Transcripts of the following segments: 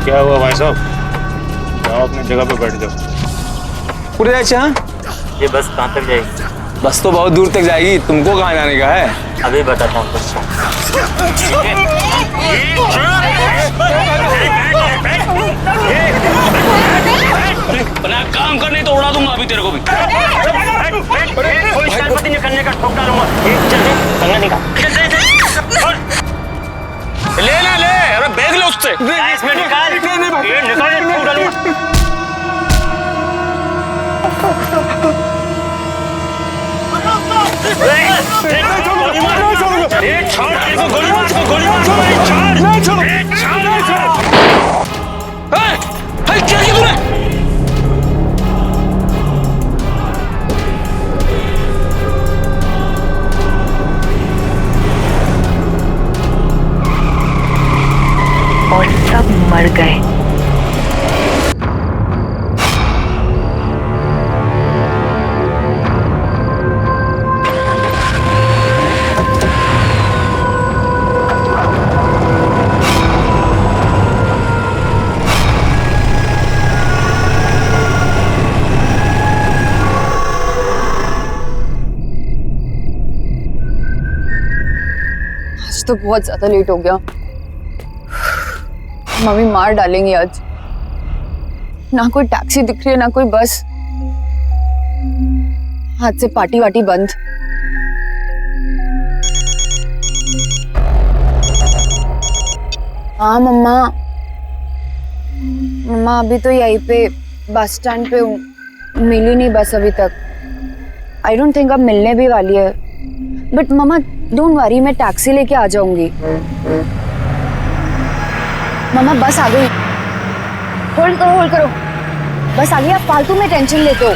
क्या हुआ भाई साहब? जाओ अपनी जगह पे बैठ जाओ। पूरे जाए ये बस कहाँ तक जाएगी? बस तो बहुत दूर तक जाएगी, तुमको कहाँ जाने का है? अभी बताता हूँ तुमको। अपना काम करने तो उड़ा दूंगा अभी तेरे को भी। कोई शरारती नहीं करने का, ठोक डालूंगा। चल कंगा निकाल। ले ना ले, अरे बैग ले उससे। इसमें निकाल। ये निकाल, ठोक डालूंगा। गोली मार, छोड़ इसको, गोली मार, गोली मार, छोड़। क्या किया तूने? और सब मर गए। आज तो बहुत ज्यादा लेट हो गया। मम्मी मार डालेंगी आज। ना कोई टैक्सी दिख रही है, ना कोई बस। आज से पार्टी वार्टी बंद। हाँ मम्मा, मम्मा अभी तो यहीं पे बस स्टैंड पे हूँ। मिली नहीं बस अभी तक। आई डोंट थिंक अब मिलने भी वाली है। बट मम्मा डोंट वरी, मैं टैक्सी लेके आ जाऊंगी। मम्मा बस आ गई। होल्ड करो, होल्ड करो। बस आ गई। आप फालतू में टेंशन लेते हो।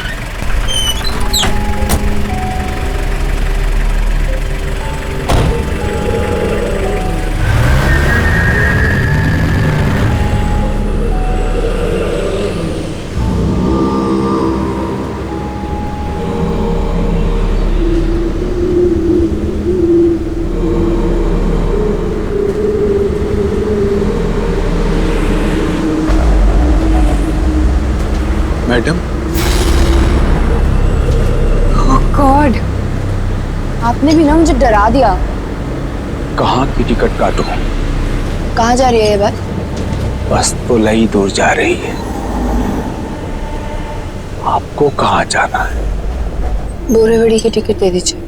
मैडम, ओह गॉड, आपने भी ना मुझे डरा दिया। कहाँ की टिकट काटूं? कहाँ जा रही है ये बस? बस तो लई दूर जा रही है। आपको कहाँ जाना है? बोरेवड़ी की टिकट दे दीजिए।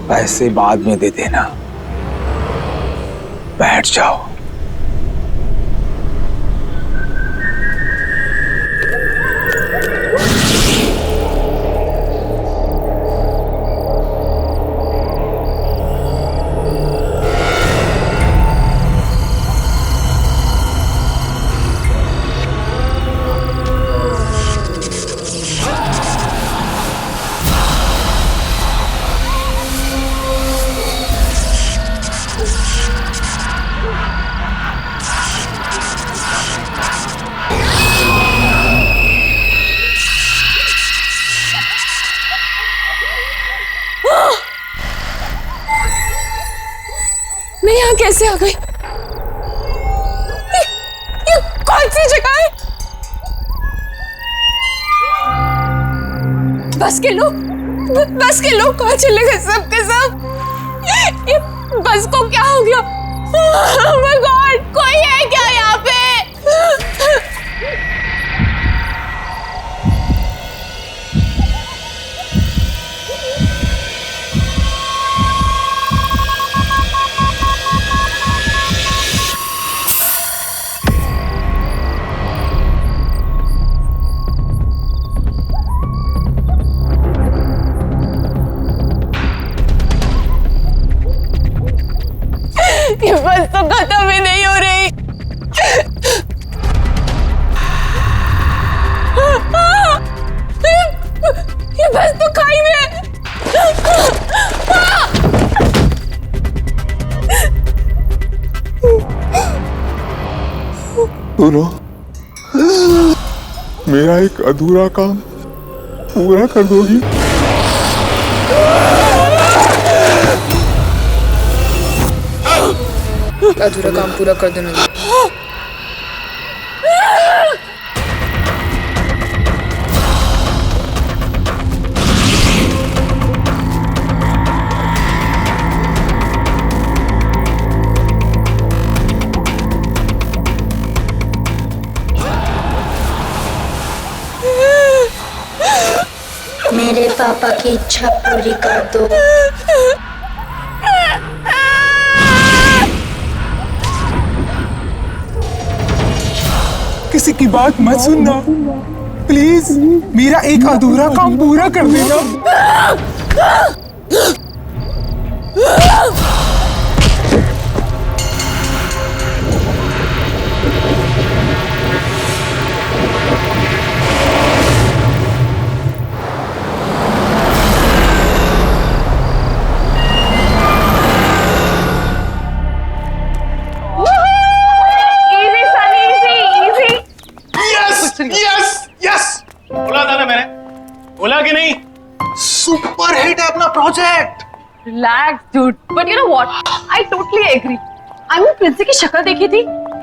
पैसे बाद में दे देना, बैठ जाओ। मैं यहाँ कैसे आ गई? ये कौन सी जगह है? बस के लोग कहाँ चले गए सबके सब? ये बस को क्या हो गया? Oh my God, कोई है क्या यहाँ पे? ये बस तो खत्म ही नहीं हो रही। ये बस तो खाई में है। सुनो, मेरा एक अधूरा काम पूरा कर दोगी? अधूरा काम पूरा कर देना। मेरे पापा की इच्छा पूरी कर दो। किसी की बात मत सुनना प्लीज, मेरा एक अधूरा काम पूरा कर देना। बोला था ना मैंने, बोला कि नहीं? सुपर हिट है अपना project. Relax, dude. But you know what? I totally agree. I mean, Princy की शक्ल देखी थी,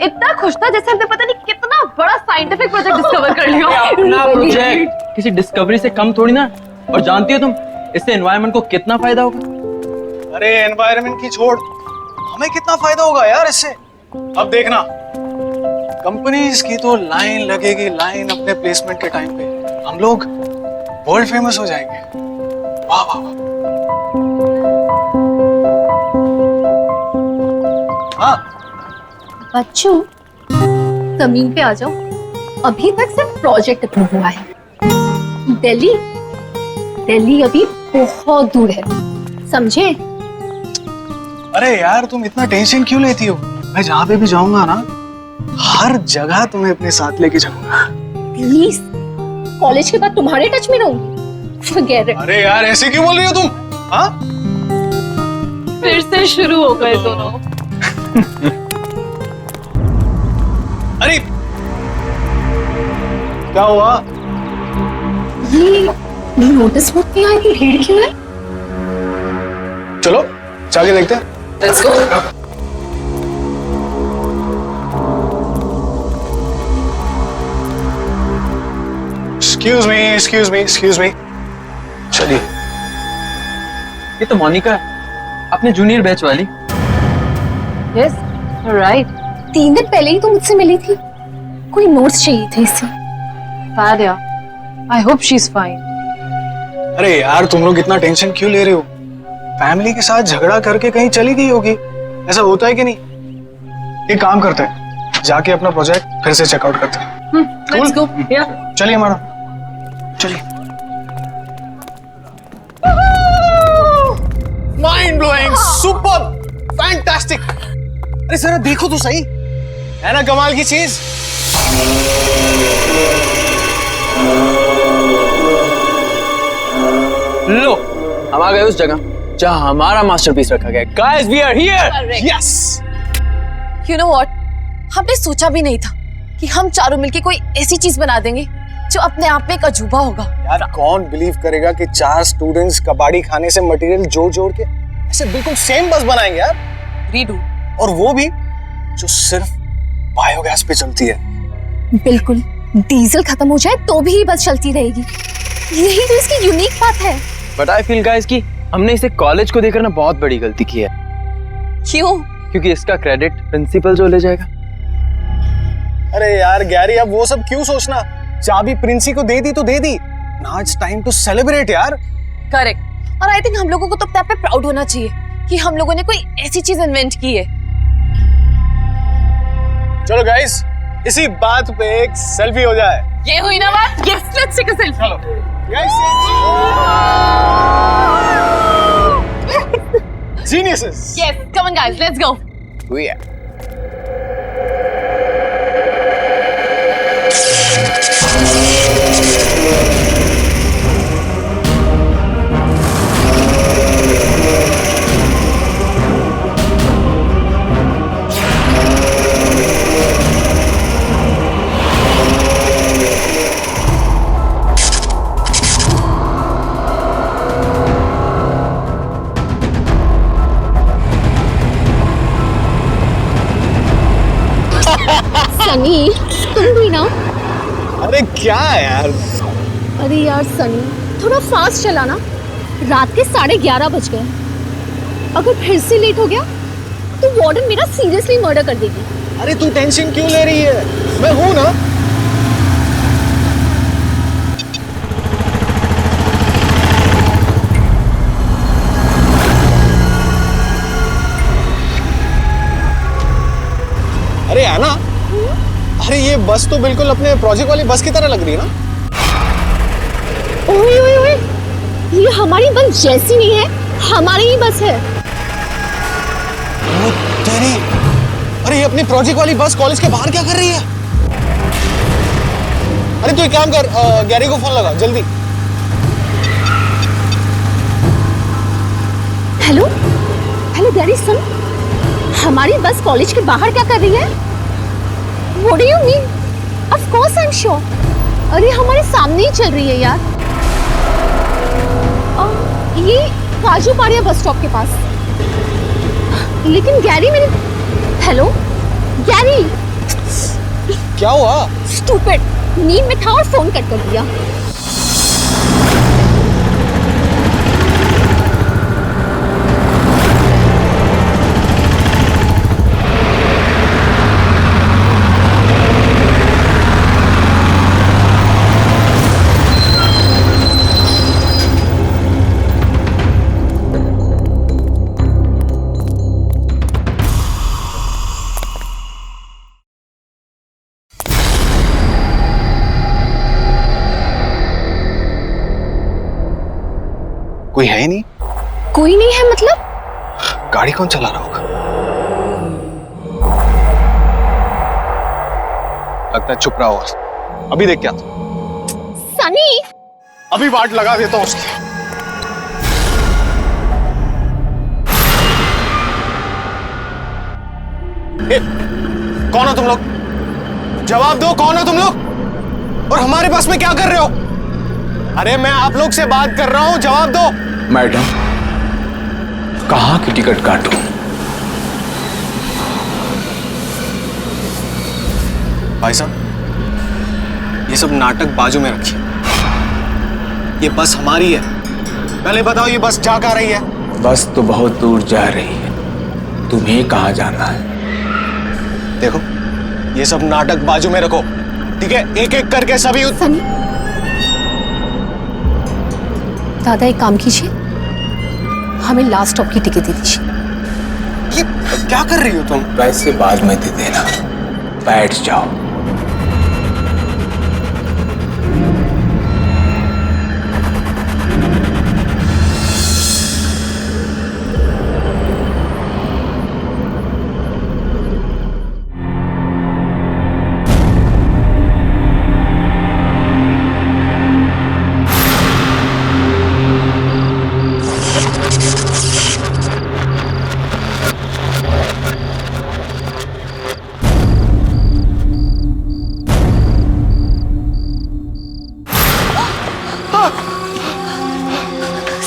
इतना खुश था जैसे हमने पता नहीं कितना बड़ा साइंटिफिक प्रोजेक्ट डिस्कवर कर लिया। अपना प्रोजेक्ट किसी डिस्कवरी से कम थोड़ी ना। और जानती हो तुम, इससे एनवायरनमेंट को कितना फायदा होगा? अरे एनवायरनमेंट की छोड़, हमें कितना फायदा होगा यार इससे। अब देखना, कंपनीज की तो लाइन लगेगी, लाइन अपने प्लेसमेंट के टाइम पे। हम लोग वर्ल्ड फेमस हो जाएंगे। वाह वाह वाह। हाँ बच्चों, जमीन पे आ जाओ। अभी तक सिर्फ प्रोजेक्ट अप्रूव हुआ है। दिल्ली अभी बहुत दूर है, समझे? अरे यार तुम इतना टेंशन क्यों लेती हो? मैं जहाँ पे भी जाऊंगा ना, हर जगह तुम्हें अपने साथ लेके जाऊंगा। प्लीज, कॉलेज के बाद तुम्हारे टच में रहूंगी। Forget it. अरे यार ऐसे क्यों बोल रही हो तुम? हाँ? फिर से शुरू हो गए दोनों। अरे क्या हुआ? ये नोटिस बोर्ड पे आई थी, भीड़ क्यों है? चलो जाके देखते हैं। Let's go. Excuse me. चलिए। ये तो मोनिका है, अपने जूनियर बैच वाली। Yes, right. 3 दिन पहले ही तो मुझसे मिली थी। कोई नोट्स चाहिए थे इससे। Bad यार. I hope she's fine. अरे यार तुम लोग इतना टेंशन क्यों ले रहे हो? फैमिली के साथ झगड़ा करके कहीं चली गई होगी, ऐसा होता है कि नहीं? एक काम करते हैं, जाके अपना प्रोजेक्ट फिर से चेकआउट करते हैं। Let's go. Yeah. चलिए मैडम, चलिए। Mind blowing, super, fantastic. अरे सर देखो तो सही, है ना कमाल की चीज? लो, हम आ गए उस जगह जहां हमारा मास्टरपीस रखा गया। Guys, we are here. Yes. You know what? हमने सोचा भी नहीं था कि हम चारों मिलके कोई ऐसी चीज बना देंगे जो अपने आप में एक अजूबा होगा। यार कौन बिलीव करेगा कि 4 स्टूडेंट्स कबाड़ी खाने से मटेरियल जोड़ के ऐसे बिल्कुल सेम बस बनाएंगे यार। रीडू। और वो भी जो सिर्फ बायोगैस पे चलती है। बिल्कुल, डीजल खत्म हो जाए तो भी बस चलती रहेगी। यही तो इसकी यूनिक बात है। बट आई फील गाइस कि हमने इसे कॉलेज को देकर ना बहुत बड़ी गलती की है। क्यों? क्योंकि इसका क्रेडिट प्रिंसिपल जो ले जाएगा। अरे यार गैरी, अब वो सब क्यों सोचना? चाबी प्रिंसी को दे दी तो दे दी। Now it's time to celebrate यार। करेक्ट। और आई थिंक हम लोगों को तो अपने आप पे प्राउड होना चाहिए कि हम लोगों ने कोई ऐसी चीज इन्वेंट की है। चलो गाइस, इसी बात पे एक सेल्फी हो जाए। ये हुई ना बात? Yes, let's take a selfie. चलो guys. Geniuses. Yes, come on guys, let's go. Oh yeah. Sunny तुम भी ना। अरे क्या है यार? अरे यार सनी थोड़ा फास्ट चलाना, रात के 11:30 बज गए। अगर फिर से लेट हो गया तो वार्डन मेरा सीरियसली मर्डर कर देगी। अरे तू टेंशन क्यों ले रही है? मैं हूं ना। अरे आना, अरे ये बस तो बिल्कुल अपने प्रोजेक्ट वाली बस की तरह लग रही है ना। ओए ओए ओए, ये हमारी बस जैसी नहीं है, हमारी ही बस है। ओ तेरी, अरे ये अपनी प्रोजेक्ट वाली बस कॉलेज के बाहर क्या कर रही है? अरे तू एक काम कर, गैरी को फोन लगा जल्दी। हेलो हेलो गैरी सुन, हमारी बस कॉलेज के बाहर क्या कर रही है? What do you mean? Of course I'm sure. अरे हमारे सामने ही चल रही है यार। ये काजू पाड़िया बस स्टॉप के पास। लेकिन गैरी मैंने, हेलो गैरी। क्या हुआ? स्टूपिड, नींद में था और फोन कट कर दिया। कोई है ही नहीं। कोई नहीं है मतलब? गाड़ी कौन चला रहा होगा? लगता है चुप रहा होगा। अभी देख क्या सनी, अभी वाट लगा देता हूं उसकी। कौन हो तुम लोग? जवाब दो, कौन हो तुम लोग? और हमारे बस में क्या कर रहे हो? अरे मैं आप लोग से बात कर रहा हूं, जवाब दो। मैडम, कहाँ की टिकट काटूं? भाई साहब, ये सब नाटक बाजू में रखिए। ये बस हमारी है। पहले बताओ ये बस जा कहाँ रही है? बस तो बहुत दूर जा रही है, तुम्हें कहाँ जाना है? देखो, ये सब नाटक बाजू में रखो, ठीक है? एक एक करके सभी सनी, दादा एक काम कीजिए, हमें लास्ट स्टॉप की टिकट दे दीजिए। ये क्या कर रही हो तुम? पैसे बाद में दे देना, बैठ जाओ।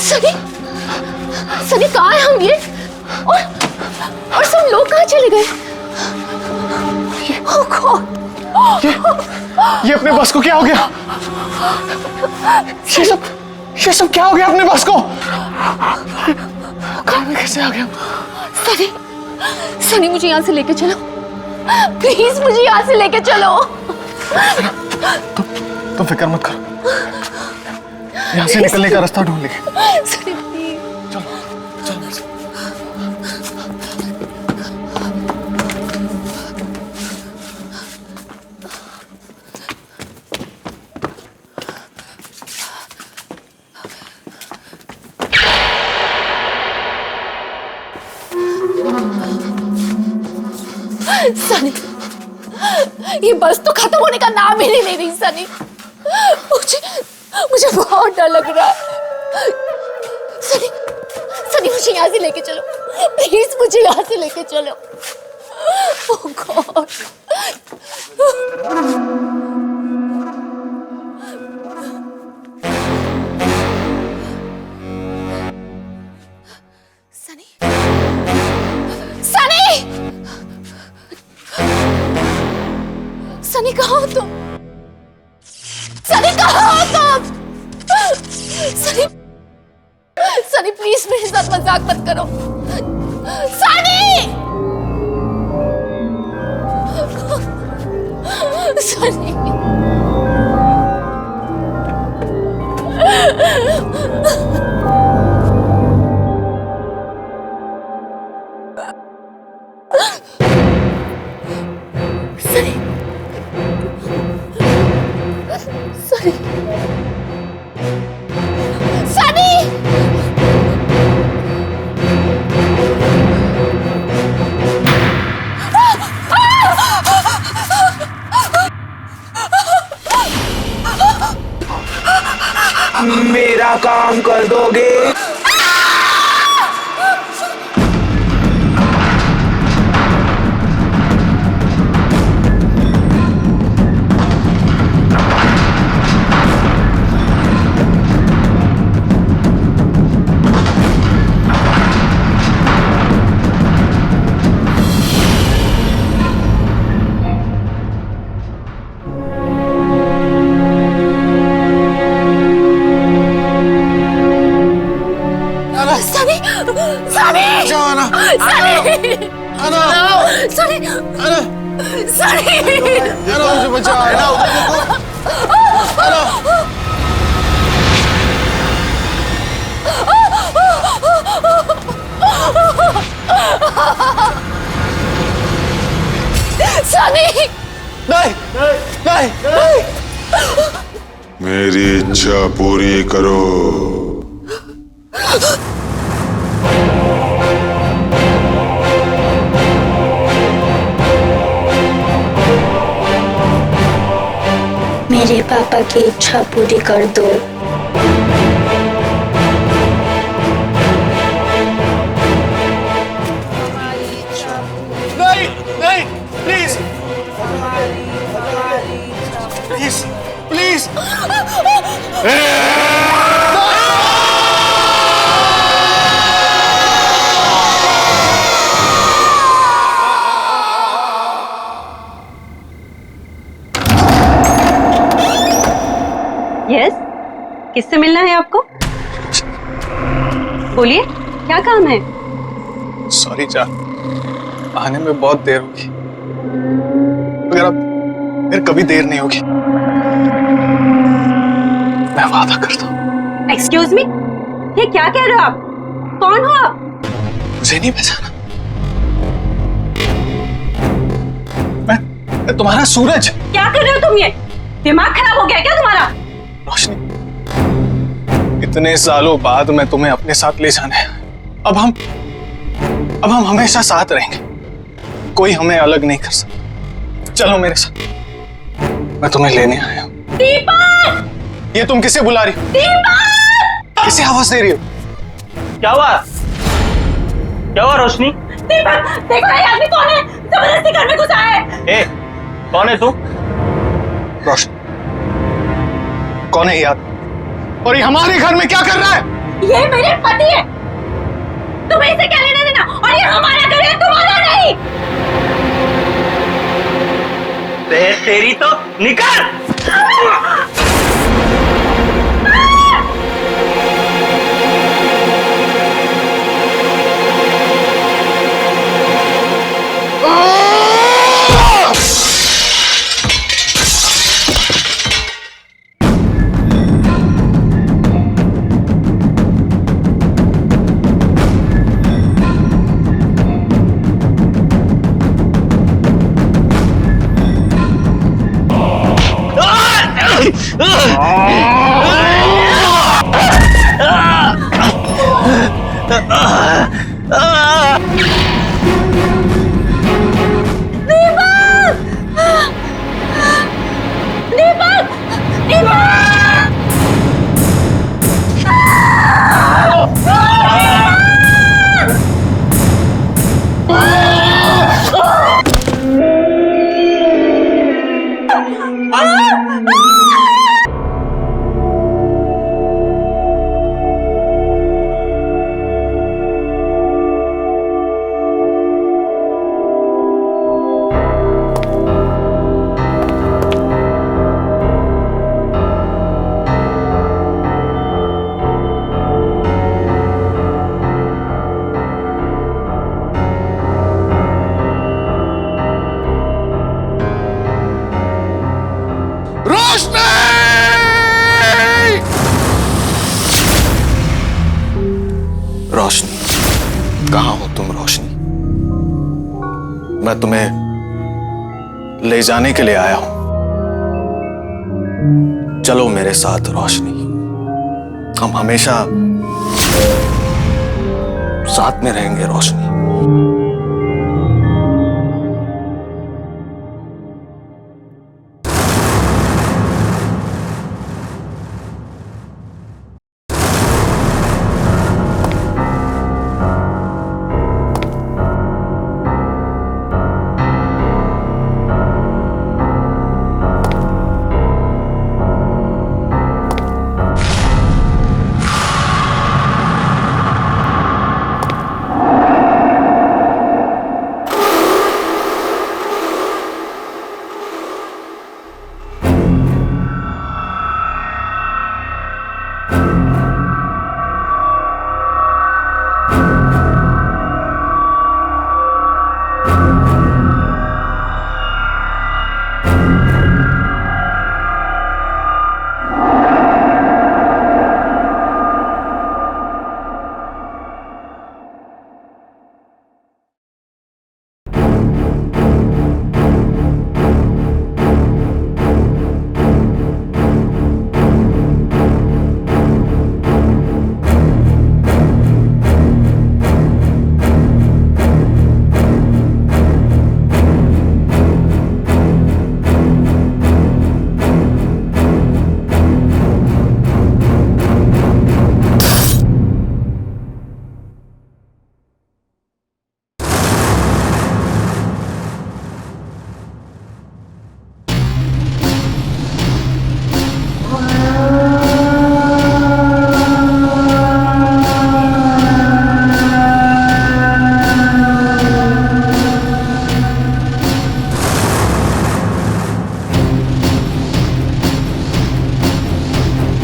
सनी, सनी कहाँ है हम ये? और सब लोग कहाँ चले गए? Oh God! ये अपने बस को क्या हो गया? ये सब क्या हो गया अपने बस को? कहाँ में कैसे आ गया? सनी, सनी मुझे यहाँ से लेके चलो, प्लीज मुझे यहाँ से लेके चलो। तुम फिक्र मत करो, यहाँ से निकलने का रास्ता ढूंढ लेंगे। सनी प्लीज। चलो चलो। सनी, ये बस तो खत्म होने का नाम ही नहीं ले रही सनी। मुझे बहुत डर लग रहा है। सनी, सनी मुझे यहाँ से लेके चलो, प्लीज मुझे यहाँ से लेके चलो। Oh God! सनी, सनी! सनी कहाँ हो तुम? सनी कहाँ हो तुम? सनी, सनी प्लीज मेरे साथ मजाक मत करो। सनी! सनी! सनी! सनी! मेरा काम कर दोगे? मेरी इच्छा पूरी करो। मेरे पापा की इच्छा पूरी कर दो। नहीं नहीं प्लीज प्लीज प्लीज यस, किससे मिलना है आपको? बोलिए, क्या काम है? सॉरी जान, आने में बहुत देर होगी, मगर अब फिर कभी देर नहीं होगी, मैं वादा करता हूँ। एक्सक्यूज मी, ये क्या कह रहे हो आप? कौन हो आप? मुझे नहीं पहचाना? मैं तुम्हारा सूरज। क्या कर रहे हो तुम? ये दिमाग खराब हो गया क्या तुम्हारा? रोशनी, इतने सालों बाद मैं तुम्हें अपने साथ ले जाना है। अब हम हमेशा साथ रहेंगे, कोई हमें अलग नहीं कर सकता। चलो मेरे साथ, मैं तुम्हें लेने आया हूँ। दीपक! ये तुम किसे बुला रही हो? दीपक! किसे आवाज दे रही हो? क्या हुआ? क्या हुआ रोशनी? दीपक, देखो ये आदमी कौन है? जबरदस्ती घर में घुसा है। ए, कौन है तू? रोशनी, कौन है ये आदमी? और ये हमारे घर में क्या कर रहा है? ये मेरे पति है, तुम्हें इसे क्या लेना देना? और ये हमारा घर है, तुम्हारा नहीं। तेरी तो निकल! कहाँ हो तुम रोशनी? मैं तुम्हें ले जाने के लिए आया हूं। चलो मेरे साथ रोशनी, हम हमेशा साथ में रहेंगे रोशनी।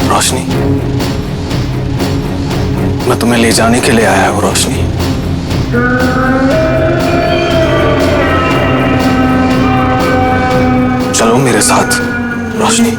रोशनी, मैं तुम्हें ले जाने के लिए आया हूं रोशनी। चलो मेरे साथ रोशनी।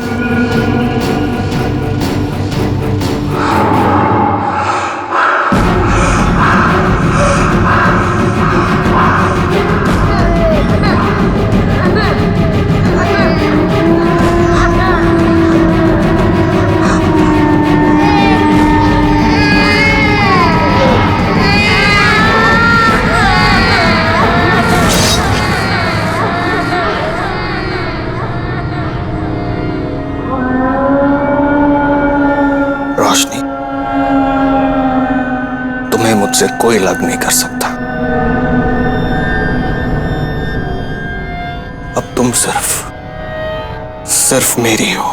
रोशनी, तुम्हें मुझसे कोई अलग नहीं कर सकता। अब तुम सिर्फ मेरी हो।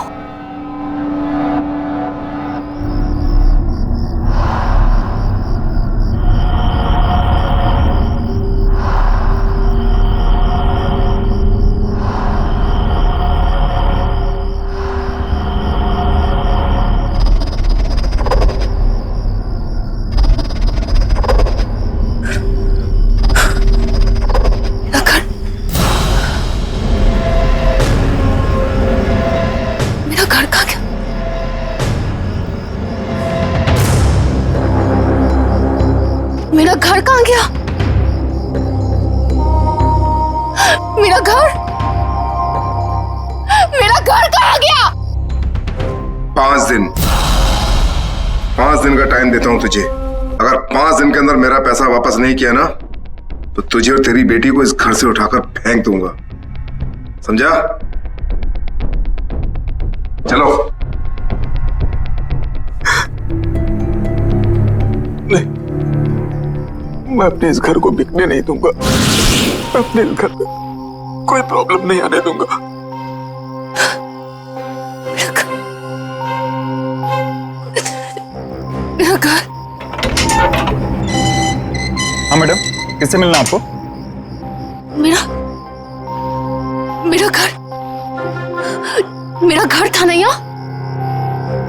मेरा घर कहाँ गया? मेरा घर कहाँ गया? 5 दिन का टाइम देता हूं तुझे। अगर 5 दिन के अंदर मेरा पैसा वापस नहीं किया ना तो तुझे और तेरी बेटी को इस घर से उठाकर फेंक दूंगा, समझा? चलो। नहीं, मैं अपने इस घर को बिकने नहीं दूंगा। मैं अपने इस घर में कोई प्रॉब्लम नहीं आने दूंगा। मेरा घर। हाँ मैडम, किससे मिलना आपको? मेरा घर था ना यहाँ।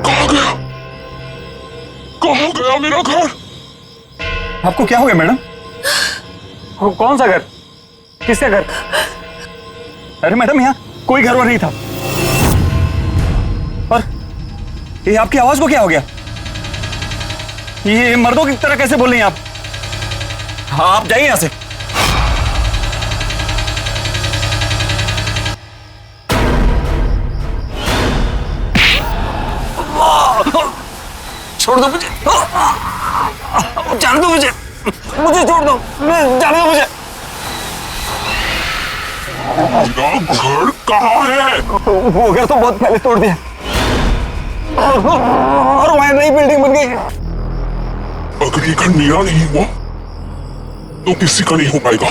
कहाँ गया मेरा घर? आपको क्या हो गया मैडम? कौन सा घर? किसका घर? अरे मैडम, यहाँ कोई घर वर नहीं था। और ये आपकी आवाज को क्या हो गया? ये मर्दों की तरह कैसे बोल रही हैं आप? हाँ, आप जाइए यहाँ से। छोड़ दो मुझे, जाने दो मुझे छोड़ दो, जाने दो मुझे। मेरा घर कहाँ है? वो घर तो बहुत पहले तोड़ दिया और वहां नई बिल्डिंग बन गई। अगर ये घर मेरा नहीं हुआ तो किसी का नहीं हो पाएगा।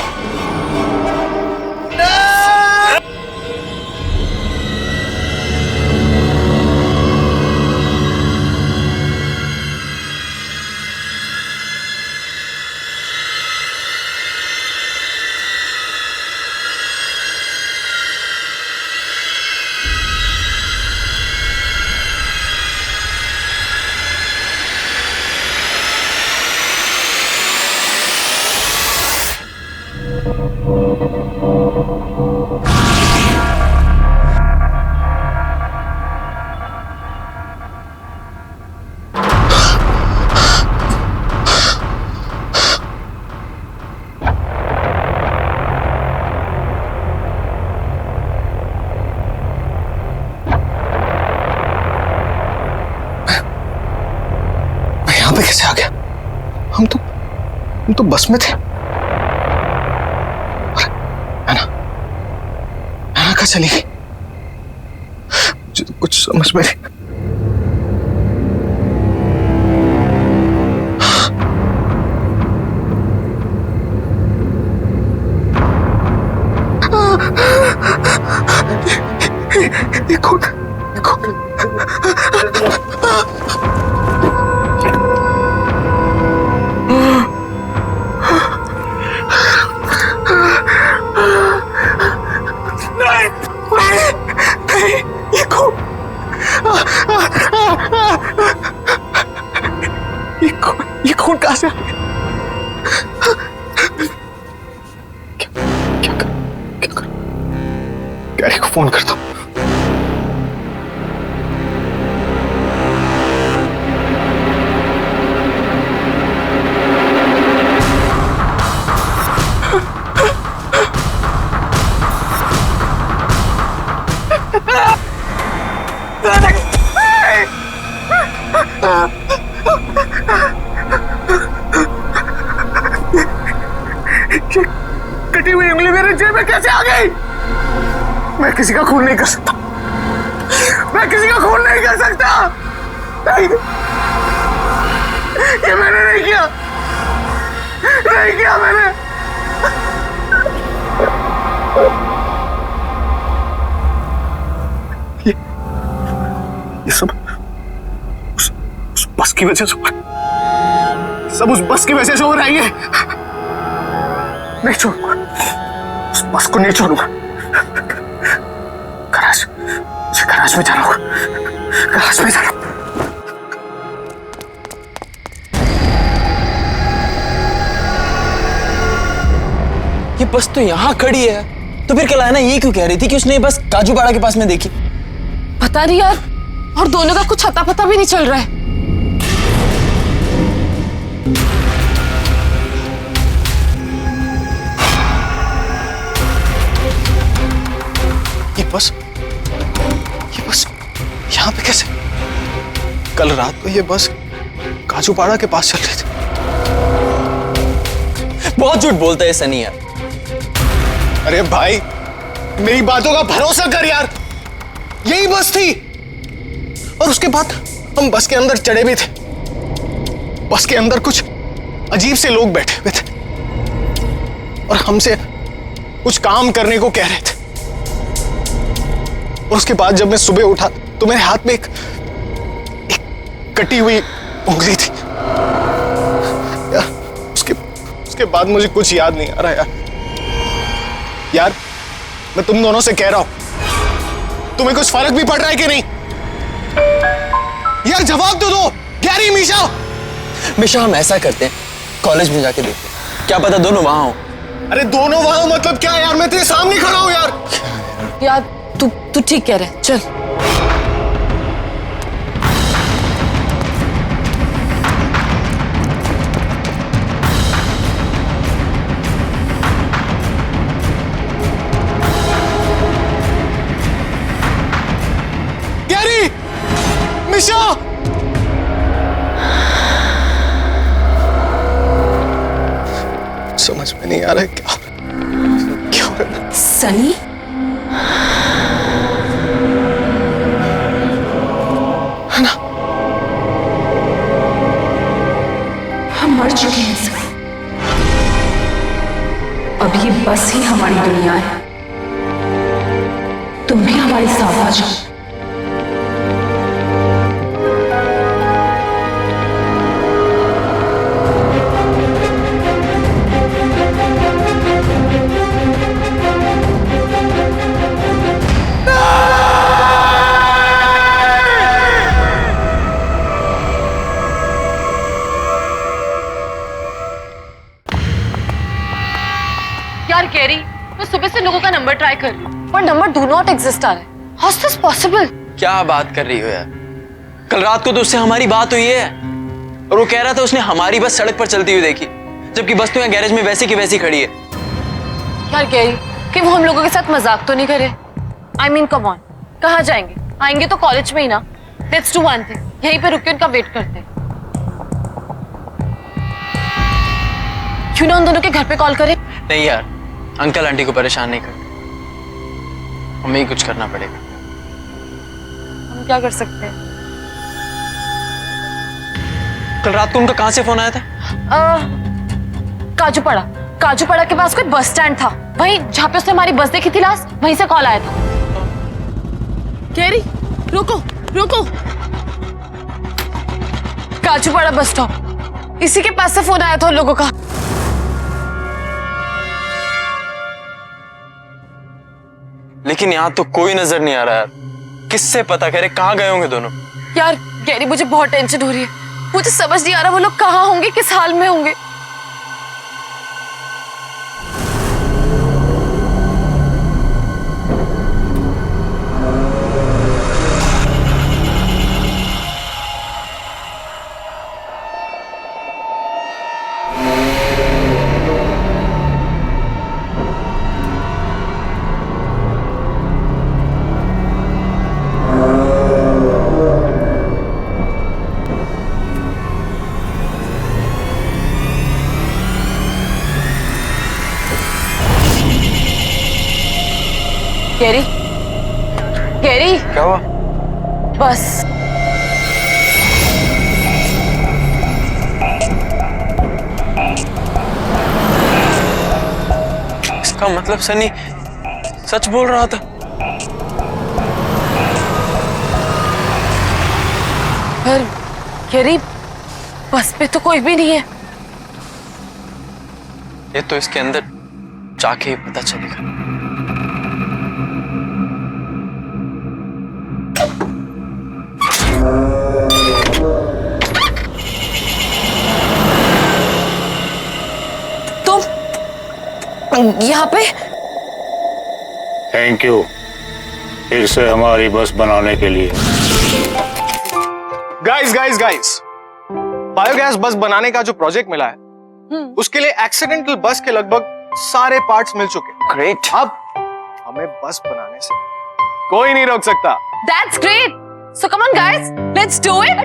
यहाँ पे कैसे आ गया? हम तो बस में थे। है ना कहाँ चली गई? मुझे तो कुछ समझ में नहीं। ये कौन? ये कौन कहां से आ गया? क्या कर? गैरी को फोन करता हूं। कटी हुई उंगली मेरे जेब में कैसे आ गई? मैं किसी का खून नहीं कर सकता। मैं किसी का खून नहीं कर सकता। नहीं, ये मैंने नहीं किया। नहीं किया मैंने। ये सब उस बस की वजह से सब उस बस की वजह से हो रहा है। ये नहीं छोड़ूंगा, उस बस को नहीं छोड़ूंगा। गराज, मुझे गराज में जाना होगा। गराज में जाना। ये बस तो यहाँ खड़ी है, तो फिर कल आना ये क्यों कह रही थी कि उसने ये बस काजूपाड़ा के पास में देखी? पता नहीं यार, और दोनों का कुछ अता पता भी नहीं चल रहा है। ये बस यहाँ पे कैसे? कल रात को ये बस काजूपाड़ा के पास चल रही थी। बहुत झूठ बोलता है सनी यार। अरे भाई, मेरी बातों का भरोसा कर यार। यही बस थी। और उसके बाद हम बस के अंदर चढ़े भी थे। बस के अंदर कुछ अजीब से लोग बैठे हुए थे और हमसे कुछ काम करने को कह रहे थे। और उसके बाद जब मैं सुबह उठा तो मेरे हाथ में एक कटी हुई उंगली थी यार। उसके बाद मुझे कुछ याद नहीं आ रहा यार। मैं तुम दोनों से कह रहा हूं, तुम्हें कुछ फर्क भी पड़ रहा है कि नहीं? यार जवाब तो दो। गैरी, मिशा हम ऐसा करते हैं, कॉलेज में जाके देखते हैं, क्या पता दोनों वहां हो। अरे दोनों वहां मतलब क्या यार? मैं तेरे सामने खड़ा हूं यार। यार तू ठीक कह रहा है, चल। मिशा! समझ में नहीं आ रहा है क्या हो रहा है। सनी, है ना? हम मर चुके हैं सर। अब ये बस ही हमारी दुनिया है। तुम भी हमारे साथ आ जाओ। यार गैरी, मैं सुबह से लोगों का नंबर ट्राई कर रही हूँ पर नंबर डू नॉट एग्जिस्ट आ रहा है। How is this possible? क्या बात कर रही हो यार? कल रात को तो उससे हमारी बात हुई है और वो कह रहा था उसने हमारी बस सड़क पर चलती हुई देखी, जबकि बस तो यहाँ गैरेज में वैसी की वैसी खड़ी है। यार गैरी, कि वो हम लोगों के साथ मजाक तो नहीं करे? आई मीन कम ऑन, कहाँ जाएंगे? आएंगे तो कॉलेज में ही ना। लेट्स डू वन थिंग, यहीं पे रुक के उनका वेट करते हैं। क्यों ना उन दोनों के घर पे कॉल करें? नहीं यार, अंकल आंटी को परेशान नहीं करते, हमें ही कुछ करना पड़ेगा। हम क्या कर सकते हैं? कल रात को उनका कहाँ से फोन आया था? काजूपाड़ा के पास कोई बस स्टैंड था, वहीं जहाँ पे उसने हमारी बस देखी थी लास्ट, वहीं से कॉल आया था। गैरी, रुको रुको। काजूपाड़ा बस स्टॉप, इसी के पास से फोन आया था उन लोगों का। लेकिन यहाँ तो कोई नजर नहीं आ रहा यार, किससे पता करे कहाँ गए होंगे दोनों? यार गैरी, मुझे बहुत टेंशन हो रही है। मुझे समझ नहीं आ रहा वो लोग कहाँ होंगे, किस हाल में होंगे। गैरी, गैरी, क्या हुआ? बस इसका मतलब सनी सच बोल रहा था। पर गैरी, बस पे तो कोई भी नहीं है। ये तो इसके अंदर जाके ही पता चलेगा। यहाँ पे? थैंक यू फिर से हमारी बस बनाने के लिए। गाइस, बायोगैस बस बनाने का जो प्रोजेक्ट मिला है उसके लिए एक्सीडेंटल बस के लगभग सारे पार्ट्स मिल चुके। ग्रेट। अब हमें बस बनाने से कोई नहीं रोक सकता। That's great. So come on guys, let's do it.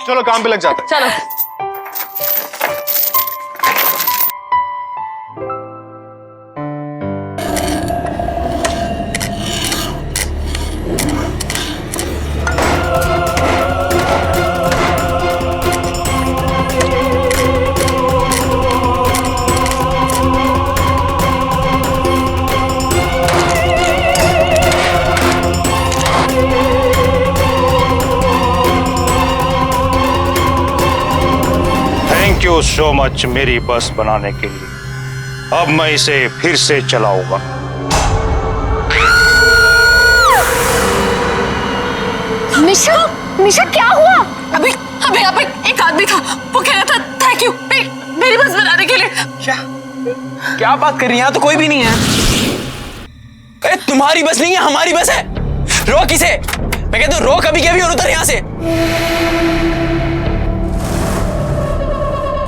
चलो काम पे लग जाते हैं। चलो। थैंक यू सो मच मेरी बस बनाने के लिए। अब मैं इसे फिर से चलाऊंगा। मिशा क्या हुआ? अभी यहाँ पे एक आदमी था, वो कह रहा था थैंक यू मेरी बस बनाने के लिए। क्या बात कर रही है? यहाँ तो कोई भी नहीं है। अरे तुम्हारी बस नहीं है, हमारी बस है। रोक इसे, मैं कहता हूँ रोक अभी के अभी और उतर यहाँ से।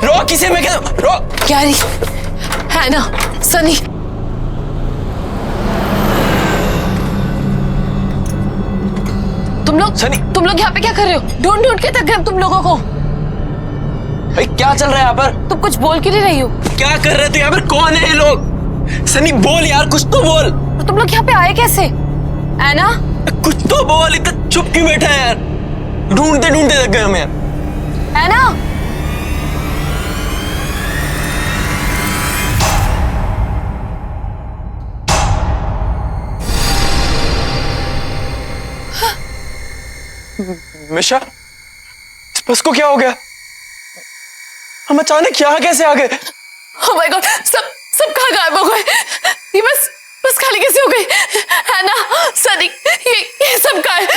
रोक इसे, मैं कहता हूँ रोक। गैरी, है ना सनी? तुम लोग यहाँ पे क्या कर रहे हो? ढूंढ ढूंढ के थक गए हम तुम लोगों को। भाई क्या चल रहा है यहाँ पर? तुम कुछ बोल क्यों नहीं रही हो? क्या कर रहे थे यहाँ पर? कौन है ये लोग? सनी बोल यार, कुछ तो बोल। तुम लोग यहाँ पे आए कैसे? ऐना कुछ तो बोल, इतना चुप क्यों बैठा है यार? ढूंढते ढूंढते थक गए हम यार। ऐना मिशा, इस बस को क्या हो गया? हम अचानक यहाँ कैसे आ गए? ओह माय गॉड, सब कहाँ गायब हो गए? ये बस खाली कैसे हो गई? है ना सनी, ये सब कहाँ है?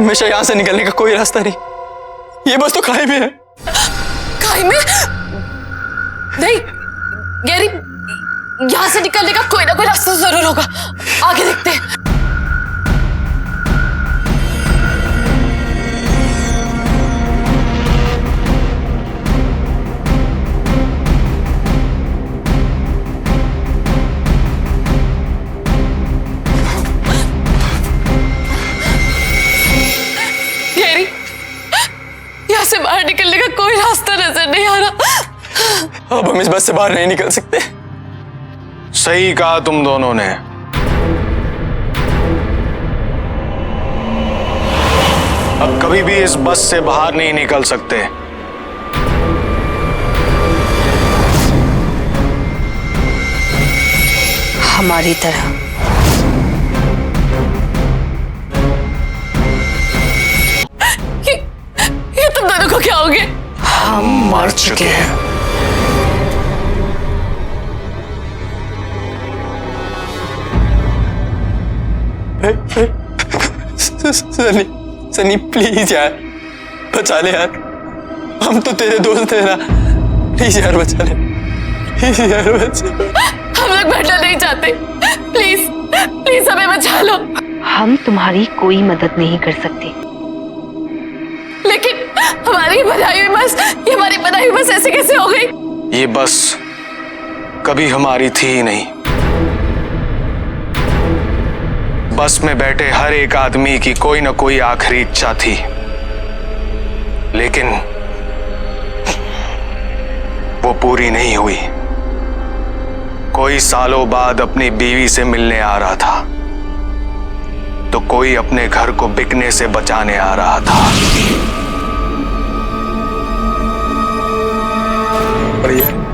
मिशा, यहाँ से निकलने का कोई रास्ता नहीं। ये बस तो खाई में है। खाई में? नहीं गैरी, यहाँ से निकलने का कोई ना कोई रास्ता जरूर होगा। आगे देखते हैं। गैरी, यहाँ से बाहर निकलने का कोई रास्ता नजर नहीं आ रहा। अब हम इस बस से बाहर नहीं निकल सकते। सही कहा तुम दोनों ने। अब कभी भी इस बस से बाहर नहीं निकल सकते। हमारी तरह। ये तुम दोनों को क्या हो गया? हम मर चुके हैं। सनी प्लीज यार, बचा ले यार। हम तो तेरे दोस्त हैं ना। प्लीज यार बचा ले। प्लीज यार बचा। हम लोग मरना नहीं चाहते। प्लीज प्लीज हमें बचा लो। हम तुम्हारी कोई मदद नहीं कर सकते। लेकिन हमारी बनाई हुई बस, ये हमारी बनाई हुई बस ऐसे कैसे हो गई? ये बस कभी हमारी थी ही नहीं। बस में बैठे हर एक आदमी की कोई ना कोई आखिरी इच्छा थी, लेकिन वो पूरी नहीं हुई। कोई सालों बाद अपनी बीवी से मिलने आ रहा था, तो कोई अपने घर को बिकने से बचाने आ रहा था।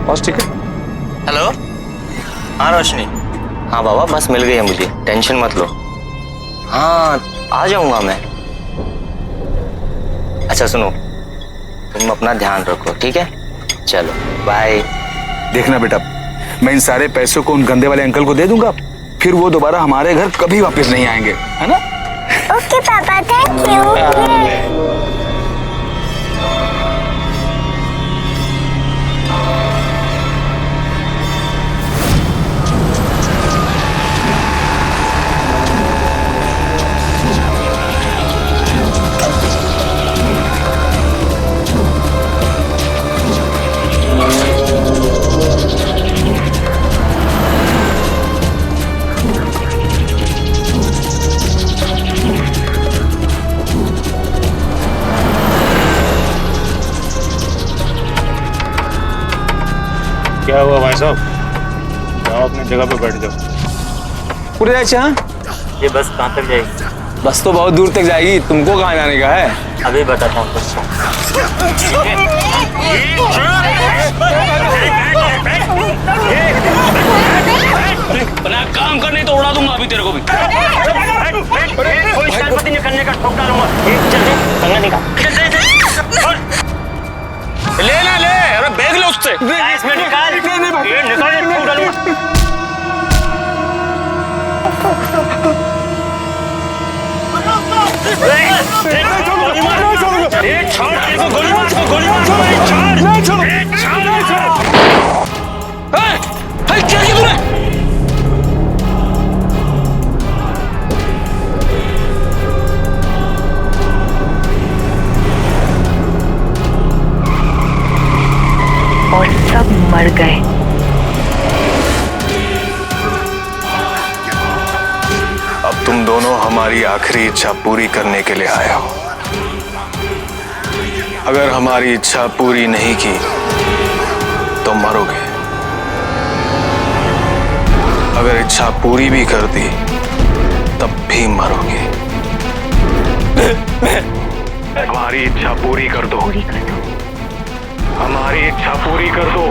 बस ठीक है। हेलो, हाँ रोशनी। हाँ बाबा, बस मिल गई है मुझे, टेंशन मत लो। हाँ आ जाऊंगा मैं। अच्छा सुनो, तुम अपना ध्यान रखो, ठीक है? चलो बाय। देखना बेटा, मैं इन सारे पैसों को उन गंदे वाले अंकल को दे दूंगा, फिर वो दोबारा हमारे घर कभी वापस नहीं आएंगे, है ना? ओके पापा, थैंक यू। क्या हुआ भाई साहब? जाओ अपनी जगह पे बैठ जाओ। पूरे अच्छा, ये बस कहाँ तक जाएगी? बस तो बहुत दूर तक जाएगी, तुमको कहाँ जाने का है? अभी बताता हूँ। बना काम कर, नहीं तो उड़ा दूंगा अभी तेरे को भी। कोई शरारत नहीं करने का, ठोक डालूंगा। चल कंगा निकाल। ले ना ले, अरे बैग ले उससे। इसमें निकाल, ये निकाल, ठोक डालूंगा। गोली मार, छोड़, गोली मार, गोली मार, छोड़, क्या किया तूने? और सब तुम दोनों हमारी आखिरी इच्छा पूरी करने के लिए आए हो। अगर हमारी इच्छा पूरी नहीं की तो मरोगे। अगर इच्छा पूरी भी कर दी तब भी मरोगे। हमारी इच्छा पूरी कर दो। हमारी इच्छा पूरी कर दो।